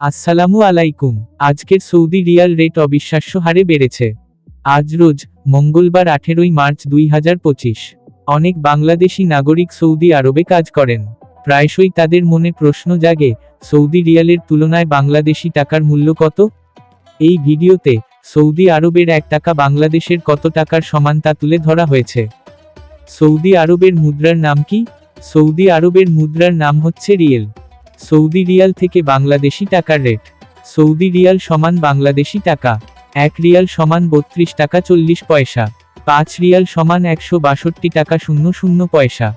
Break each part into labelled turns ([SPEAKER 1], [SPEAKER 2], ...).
[SPEAKER 1] আসসালামু আলাইকুম। আজকের সৌদি রিয়াল রেট অবিশ্বাস্য হারে বেড়েছে। আজ রোজ মঙ্গলবার 18 মার্চ 2025। অনেক বাংলাদেশি নাগরিক সৌদি আরবে কাজ করেন। প্রায়শই তাদের মনে প্রশ্ন জাগে, সৌদি রিয়ালের তুলনায় বাংলাদেশি টাকার মূল্য কত? এই ভিডিওতে সৌদি আরবের 1 টাকা বাংলাদেশের কত টাকার সমান তা তুলে ধরা হয়েছে। সৌদি আরবের মুদ্রার নাম কি? সৌদি আরবের মুদ্রার নাম হচ্ছে রিয়েল। সৌদি রিয়াল থেকে বাংলাদেশি টাকার রেট। সৌদি রিয়াল সমান বাংলাদেশি টাকা 1 রিয়াল সমান 32 টাকা 40 পয়সা, 5 রিয়াল সমান 162 টাকা 00 পয়সা,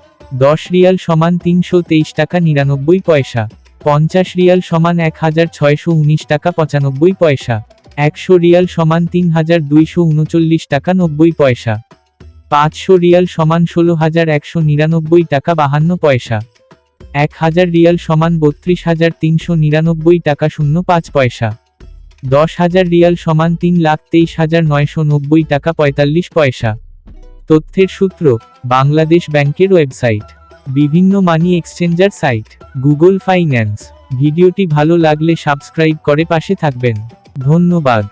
[SPEAKER 1] 10 রিয়াল সমান 323 টাকা 99 পয়সা, 50 রিয়াল সমান 1619 টাকা 95 পয়সা, 100 রিয়াল সমান 3239 টাকা 90 পয়সা, 500 রিয়াল সমান 16199 টাকা 52 পয়সা, 1000 রিয়াল সমান 32399 টাকা 05 পয়সা, 10,000 রিয়াল সমান 3,23,990 টাকা 45 পয়সা। তথ্যের সূত্র, বাংলাদেশ ব্যাংকের ওয়েবসাইট, বিভিন্ন money exchanger site, Google finance. ভিডিওটি ভালো লাগলে সাবস্ক্রাইব করে পাশে থাকবেন। ধন্যবাদ।